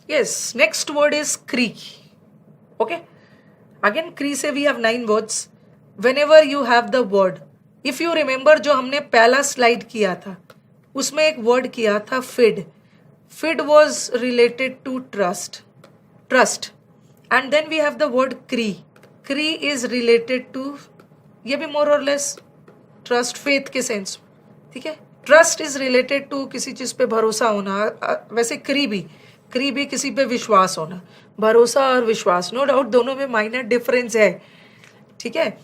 Yes, next word is Cree. Okay, again Cree से we have 9 words. Whenever you have the word, if you remember जो हमने पहला slide किया था उसमें एक वर्ड किया था फिड. फिड was related to trust. And then we have the word Cree. Cree is related to, ये भी more or less trust, faith के सेंस, ठीक है. ट्रस्ट इज रिलेटेड टू किसी चीज पे भरोसा होना. वैसे क्री भी किसी पे विश्वास होना. भरोसा और विश्वास, नो डाउट दोनों में माइनर डिफरेंस है, ठीक है,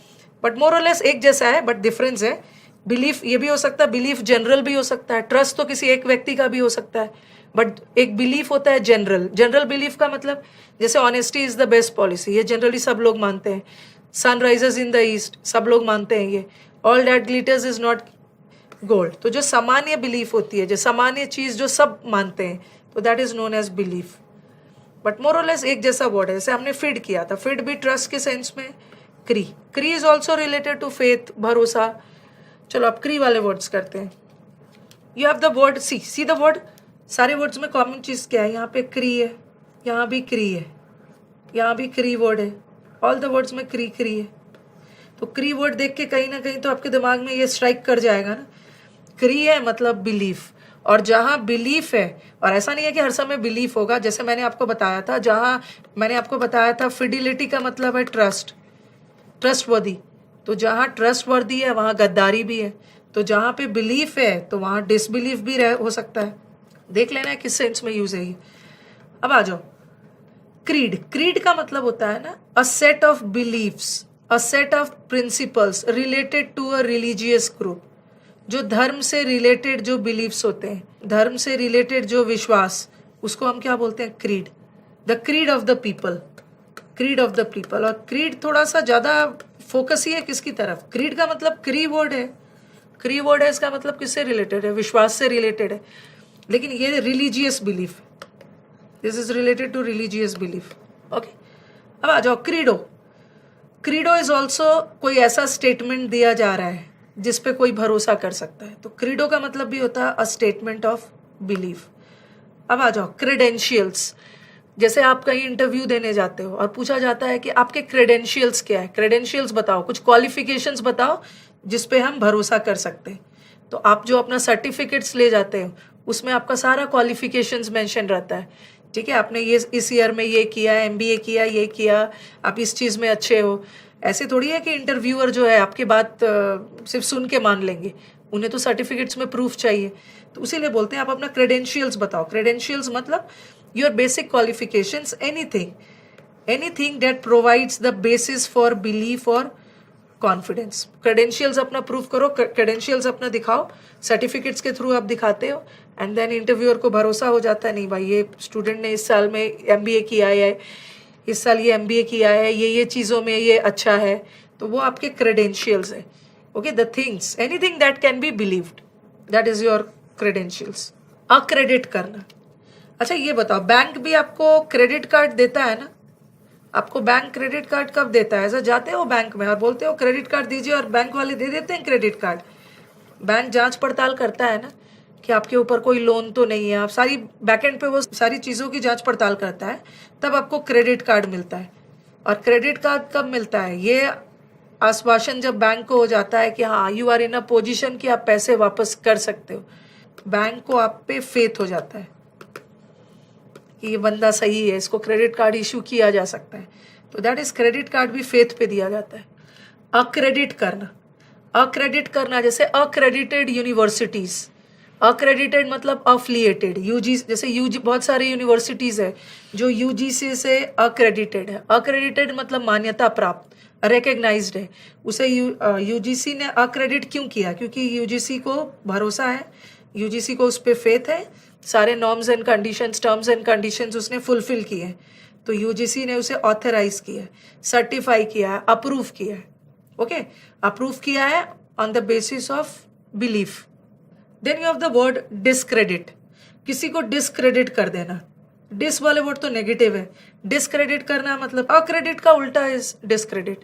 बट मोर और लेस एक जैसा है, बट डिफरेंस है. बिलीफ ये भी हो सकता है, बिलीफ जनरल भी हो सकता है. ट्रस्ट तो किसी एक व्यक्ति का भी हो सकता है, बट एक बिलीफ होता है जनरल बिलीफ का मतलब जैसे honesty is the best policy, ये जनरली सब लोग मानते हैं. Sun rises in the east, सब लोग मानते हैं ये. All that glitters is not gold. तो जो सामान्य बिलीफ होती है, जो सामान्य चीज जो सब मानते हैं, तो that is known as belief. But more or less एक जैसा वर्ड है. जैसे हमने फिड किया था, फिड भी ट्रस्ट के सेंस में. Cre is also related to faith, भरोसा. चलो अब क्री वाले वर्ड्स करते हैं. You have the word see the word. सारे वर्ड्स में कॉमन चीज क्या है? यहाँ पे क्री है, यहाँ भी क्री है, यहाँ भी क्री वर्ड है. ऑल द वर्ड्स में क्री है. तो क्री वर्ड देख के कहीं ना कहीं तो आपके दिमाग में ये स्ट्राइक कर जाएगा ना, क्री है मतलब बिलीफ. और जहाँ बिलीफ है, और ऐसा नहीं है कि हर समय बिलीफ होगा, जैसे मैंने आपको बताया था, जहाँ मैंने आपको बताया था फिडिलिटी का मतलब है ट्रस्टवर्दी. तो जहाँ ट्रस्टवर्दी है वहाँ गद्दारी भी है. तो जहाँ पे बिलीफ है तो वहाँ डिसबिलीफ भी हो सकता है. देख लेना है किस सेंस में यूज है ये. अब आ जाओ क्रीड का मतलब होता है ना a set of beliefs, a set of principles related to a religious group. जो धर्म से रिलेटेड जो बिलीफ्स होते हैं, धर्म से रिलेटेड जो विश्वास, उसको हम क्या बोलते हैं? Creed. The creed of the people, creed of the people. और क्रीड थोड़ा सा ज्यादा फोकस ही है किसकी तरफ? क्रीड का मतलब क्री वर्ड है, इसका मतलब किससे रिलेटेड है? विश्वास से रिलेटेड है. लेकिन ये religious belief, this is related to religious belief. Okay, अब आ जाओ क्रीडो इज ऑल्सो कोई ऐसा स्टेटमेंट दिया जा रहा है जिस पे कोई भरोसा कर सकता है. तो क्रीडो का मतलब भी होता है अ स्टेटमेंट ऑफ बिलीफ. अब आ जाओ क्रेडेंशियल्स. जैसे आप कहीं इंटरव्यू देने जाते हो और पूछा जाता है कि आपके क्रेडेंशियल्स क्या है, क्रेडेंशियल्स बताओ, कुछ क्वालिफिकेशंस बताओ जिस पे हम भरोसा कर सकते हैं. तो आप जो अपना सर्टिफिकेट्स ले जाते हो उसमें आपका सारा क्वालिफिकेशंस मेंशन रहता है, ठीक है. आपने ये इस ईयर में ये किया, MBA किया, ये किया, आप इस चीज़ में अच्छे हो. ऐसे थोड़ी है कि इंटरव्यूअर जो है आपकी बात सिर्फ सुन के मान लेंगे, उन्हें तो सर्टिफिकेट्स में प्रूफ चाहिए. तो इसीलिए बोलते हैं आप अपना क्रेडेंशियल्स बताओ. क्रेडेंशियल्स मतलब your basic qualifications, anything that provides the basis for belief और कॉन्फिडेंस. क्रेडेंशियल्स अपना प्रूफ करो, क्रेडेंशियल्स अपना दिखाओ, सर्टिफिकेट्स के थ्रू आप दिखाते हो, एंड देन इंटरव्यूअर को भरोसा हो जाता है, नहीं भाई ये स्टूडेंट ने इस साल में MBA किया है, इस साल ये MBA किया है, ये चीज़ों में ये अच्छा है. तो वो आपके क्रेडेंशियल्स है. Okay, the things, anything that can be believed, that is your credentials. Accredit करना. अच्छा ये बताओ, बैंक भी आपको क्रेडिट कार्ड देता है ना? आपको बैंक क्रेडिट कार्ड कब देता है? ऐसा जाते हो बैंक में और बोलते हो क्रेडिट कार्ड दीजिए, और बैंक वाले दे देते हैं क्रेडिट कार्ड. बैंक जांच पड़ताल करता है ना कि आपके ऊपर कोई लोन तो नहीं है. आप सारी बैकएंड पे वो सारी चीज़ों की जांच पड़ताल करता है, तब आपको क्रेडिट कार्ड मिलता है. और क्रेडिट कार्ड कब मिलता है? ये आश्वासन जब बैंक को हो जाता है कि हाँ you are in a position कि आप पैसे वापस कर सकते हो. बैंक को आप पे फेथ हो जाता है कि ये बंदा सही है, इसको क्रेडिट कार्ड इशू किया जा सकता है. तो दैट इज क्रेडिट कार्ड भी फेथ पे दिया जाता है. अक्रेडिट करना जैसे अक्रेडिटेड यूनिवर्सिटीज. अक्रेडिटेड मतलब अफिलिएटेड. जैसे बहुत सारे यूनिवर्सिटीज है जो UGC से अक्रेडिटेड है. अक्रेडिटेड मतलब मान्यता प्राप्त, रिकग्नाइज्ड है. उसे UGC ने अक्रेडिट क्यों किया? क्योंकि UGC को भरोसा है, UGC को उस पर फेथ है, सारे norms and conditions, terms and conditions उसने फुलफिल किए. तो UGC ने उसे ऑथराइज किया है, सर्टिफाई किया है, अप्रूव किया है. ओके, अप्रूव किया है on the basis of belief. Then you have the word discredit. किसी को डिस्क्रेडिट कर देना. डिस वाले वर्ड तो नेगेटिव है, डिस्क्रेडिट करना मतलब अक्रेडिट का उल्टा इज डिस्क्रेडिट,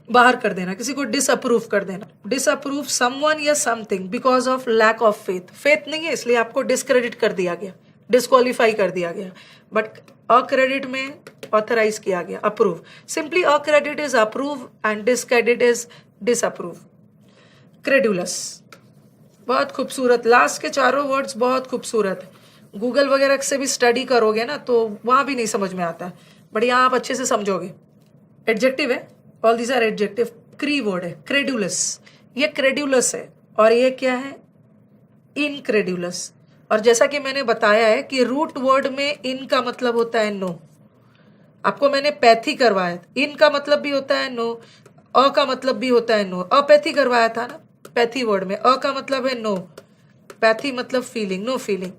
बाहर कर देना, किसी को डिसअप्रूव कर देना. डिसअप्रूव समवन या something because of lack of faith. Faith नहीं है इसलिए आपको डिस्क्रेडिट कर दिया गया, डिस्क्वालीफाई कर दिया गया, बट अक्रेडिट में ऑथराइज किया गया, approve. Simply accredit is approve and discredit is disapprove. Credulous बहुत खूबसूरत, लास्ट के चारों वर्ड्स बहुत खूबसूरत है. गूगल वगैरह से भी स्टडी करोगे ना तो वहां भी नहीं समझ में आता, बट यहाँ आप अच्छे से समझोगे. एडजेक्टिव है, ऑल दीज आर एडजेक्टिव. क्री वर्ड है क्रेडुलस, ये क्रेडुलस है और ये क्या है, इनक्रेडुलस. और जैसा कि मैंने बताया है कि रूट वर्ड में इन का मतलब होता है नो. आपको मैंने पैथी करवाया, इन का मतलब भी होता है नो, अ का मतलब भी होता है नो. अपैथी करवाया था ना, पैथी वर्ड में अ का मतलब है नो, पैथी मतलब फीलिंग, नो फीलिंग.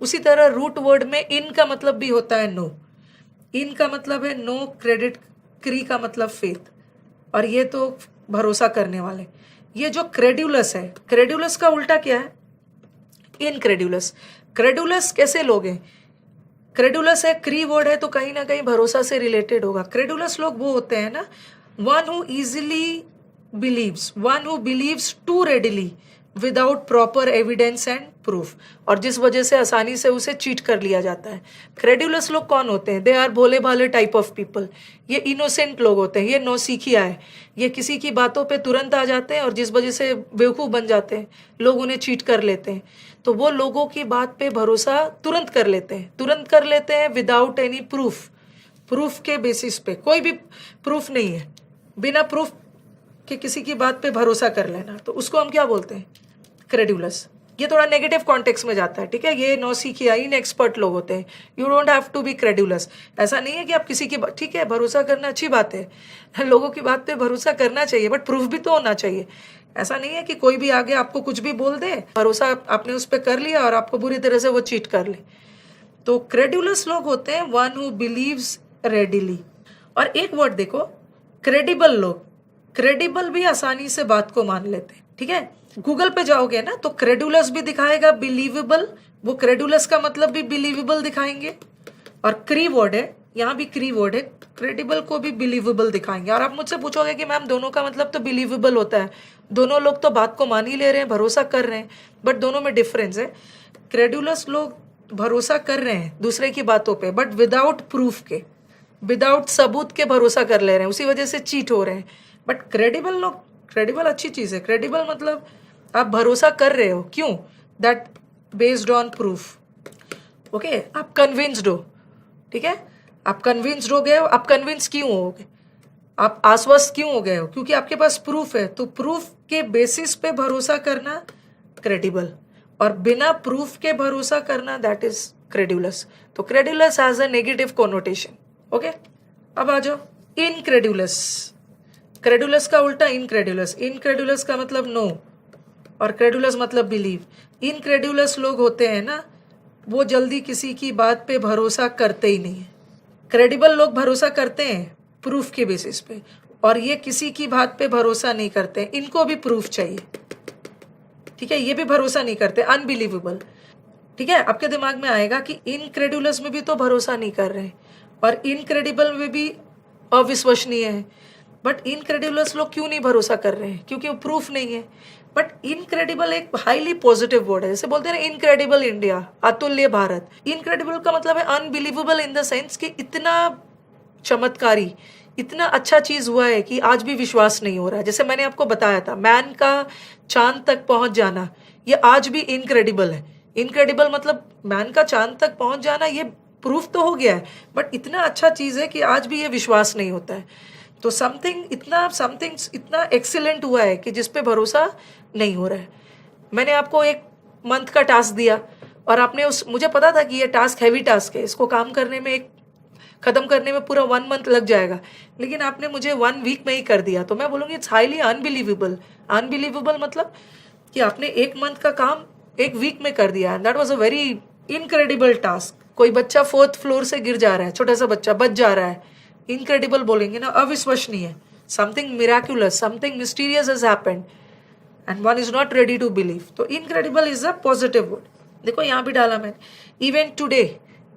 उसी तरह रूट वर्ड में इन का मतलब भी होता है नो. इन का मतलब है नो क्रेडिट, क्री का मतलब फेथ, और ये तो भरोसा करने वाले. ये जो क्रेडुलस है, क्रेडुलस का उल्टा क्या है, इनक्रेडुलस. क्रेडुलस कैसे लोग हैं, क्रेडुलस है, क्री वर्ड है तो कहीं ना कहीं भरोसा से रिलेटेड होगा. क्रेडुलस लोग वो होते हैं ना, one who easily believes, one who believes too readily without proper evidence and proof, और जिस वजह से आसानी से उसे चीट कर लिया जाता है. क्रेडुलस लोग कौन होते हैं, दे आर भोले भाले टाइप ऑफ पीपल. ये इनोसेंट लोग होते हैं, ये नौसिखिया है, ये किसी की बातों पे तुरंत आ जाते हैं और जिस वजह से बेवकूफ़ बन जाते हैं, लोग उन्हें चीट कर लेते हैं. तो वो लोगों की बात पे भरोसा तुरंत कर लेते हैं, तुरंत कर लेते हैं विदाउट एनी प्रूफ. प्रूफ के बेसिस पे, कोई भी प्रूफ नहीं है, बिना प्रूफ के किसी की बात पे भरोसा कर लेना, तो उसको हम क्या बोलते हैं, क्रेडुलस. ये थोड़ा नेगेटिव कॉन्टेक्स्ट में जाता है, ठीक है. ये नौसिखिया, इन एक्सपर्ट लोग होते हैं. You don't have to be credulous. ऐसा नहीं है कि आप किसी की, ठीक है भरोसा करना अच्छी बात है, लोगों की बात पे भरोसा करना चाहिए, बट प्रूफ भी तो होना चाहिए. ऐसा नहीं है कि कोई भी आगे आपको कुछ भी बोल दे, भरोसा आपने उस पर कर लिया और आपको बुरी तरह से वो चीट कर ले. तो क्रेडुलस लोग होते हैं वन हु बिलीव्स रेडिली. और एक वर्ड देखो, क्रेडिबल लोग. क्रेडिबल भी आसानी से बात को मान लेते हैं, ठीक है. गूगल पे जाओगे ना तो क्रेडुलस भी दिखाएगा, बिलीवेबल, वो क्रेडुलस का मतलब भी बिलीवेबल दिखाएंगे. और क्री वर्ड है, यहाँ भी क्री वर्ड है, क्रेडिबल को भी बिलीवेबल दिखाएंगे. और आप मुझसे पूछोगे कि मैम दोनों का मतलब तो बिलीवेबल होता है, दोनों लोग तो बात को मान ही ले रहे हैं, भरोसा कर रहे हैं, बट दोनों में डिफरेंस है. क्रेडुलस लोग भरोसा कर रहे हैं दूसरे की बातों पे, बट विदाउट प्रूफ के, विदाउट सबूत के भरोसा कर ले रहे हैं, उसी वजह से चीट हो रहे हैं. बट क्रेडिबल लोग, क्रेडिबल अच्छी चीज़ है. क्रेडिबल मतलब आप भरोसा कर रहे हो, क्यों, that based on proof. Okay, आप कन्विंस्ड हो, ठीक है, आप कन्विंस्ड हो गए हो. आप कन्विंस क्यों हो गए, आप आश्वस्त क्यों हो गए हो, क्योंकि आपके पास प्रूफ है. तो प्रूफ के बेसिस पे भरोसा करना क्रेडिबल, और बिना प्रूफ के भरोसा करना दैट इज क्रेडुलस. तो credulous has a negative connotation. Okay, अब आ जाओ इनक्रेडुलस. क्रेडुलस का उल्टा इनक्रेडुलस. इनक्रेडुलस का मतलब नो और क्रेडुलस मतलब बिलीव. इनक्रेडुलस लोग होते हैं ना, वो जल्दी किसी की बात पे भरोसा करते ही नहीं है. क्रेडिबल लोग भरोसा करते हैं प्रूफ के बेसिस पे, और ये किसी की बात पे भरोसा नहीं करते, इनको भी प्रूफ चाहिए, ठीक है. ये भी भरोसा नहीं करते, अनबिलीवेबल, ठीक है. आपके दिमाग में आएगा कि इनक्रेडुलस में भी तो भरोसा नहीं कर रहे हैं और इनक्रेडिबल में भी अविश्वसनीय है. बट इनक्रेडिबल्स लोग क्यों नहीं भरोसा कर रहे हैं, क्योंकि वो प्रूफ नहीं है. बट इनक्रेडिबल एक हाईली पॉजिटिव वर्ड है, जैसे बोलते हैं ना इनक्रेडिबल इंडिया, अतुल्य भारत. इनक्रेडिबल का मतलब है अनबिलीवेबल इन द सेंस कि इतना चमत्कारी, इतना अच्छा चीज हुआ है कि आज भी विश्वास नहीं हो रहा है. जैसे मैंने आपको बताया था, मैन का चांद तक पहुंच जाना, ये आज भी इनक्रेडिबल है. इनक्रेडिबल मतलब मैन का चांद तक पहुंच जाना, ये प्रूफ तो हो गया है, बट इतना अच्छा चीज है कि आज भी ये विश्वास नहीं होता है. तो समथिंग इतना एक्सीलेंट हुआ है कि जिस पे भरोसा नहीं हो रहा है. मैंने आपको एक मंथ का टास्क दिया और आपने मुझे पता था कि ये टास्क हैवी टास्क है, इसको काम करने में, खत्म करने में पूरा 1 मंथ लग जाएगा, लेकिन आपने मुझे 1 वीक में ही कर दिया. तो मैं बोलूँगी इट्स हाईली अनबिलीवेबल. अनबिलीवेबल मतलब कि आपने 1 मंथ का काम 1 वीक में कर दिया. That was a very incredible task. कोई बच्चा 4th फ्लोर से गिर जा रहा है, छोटा सा बच्चा बच जा रहा है, इनक्रेडिबल बोलेंगे ना, अविश्वसनीय. Something miraculous, something mysterious has happened and one is not ready to believe. तो incredible is a positive word. देखो यहाँ भी डाला मैंने, even today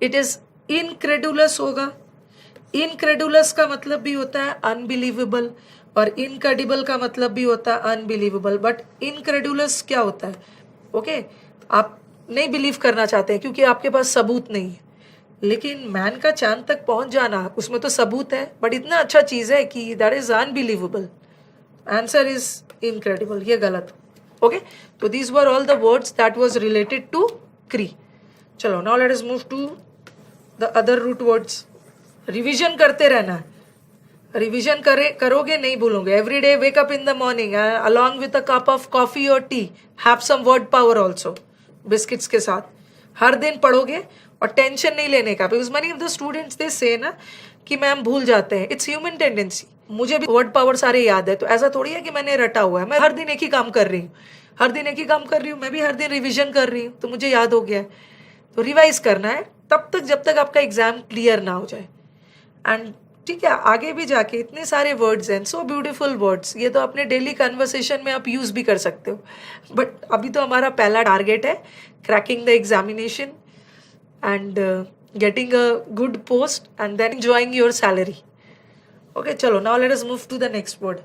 it is incredulous होगा. इनक्रेडुलस का मतलब भी होता है अनबिलीवेबल और इनक्रेडिबल का मतलब भी होता है अनबिलीवेबल. बट इनक्रेडुलस क्या होता है, ओके, आप नहीं बिलीव करना चाहते हैं क्योंकि आपके पास सबूत नहीं है। लेकिन मैन का चांद तक पहुंच जाना, उसमें तो सबूत है, बट इतना अच्छा चीज़ है कि that is unbelievable. Answer is incredible, ये गलत। ओके, तो these were all the words that was related to cre. चलो now let us move to the other root words. Revision करते रहना है, रिविजन करोगे नहीं भूलोगे। Every day wake up in the morning along with a cup of coffee और tea, have some word power also, biscuits के साथ। हर दिन पढ़ोगे और टेंशन नहीं लेने का, because money of the students they से ना कि मैम भूल जाते हैं, इट्स ह्यूमन टेंडेंसी। मुझे भी वर्ड पावर सारे याद है, तो ऐसा थोड़ी है कि मैंने रटा हुआ है। मैं हर दिन एक ही काम कर रही हूँ, हर दिन एक ही काम कर रही हूँ, मैं भी हर दिन रिविजन कर रही हूँ, तो मुझे याद हो गया है। तो रिवाइज करना है तब तक जब तक आपका एग्जाम क्लियर ना हो जाए। एंड ठीक है, आगे भी जाके इतने सारे वर्ड्स हैं, सो ब्यूटीफुल वर्ड्स, ये तो अपने डेली कन्वर्सेशन में आप यूज़ भी कर सकते हो। बट अभी तो हमारा पहला टारगेट है cracking the examination and getting a good post and then enjoying your salary. Okay, चलो now let us move to the next word.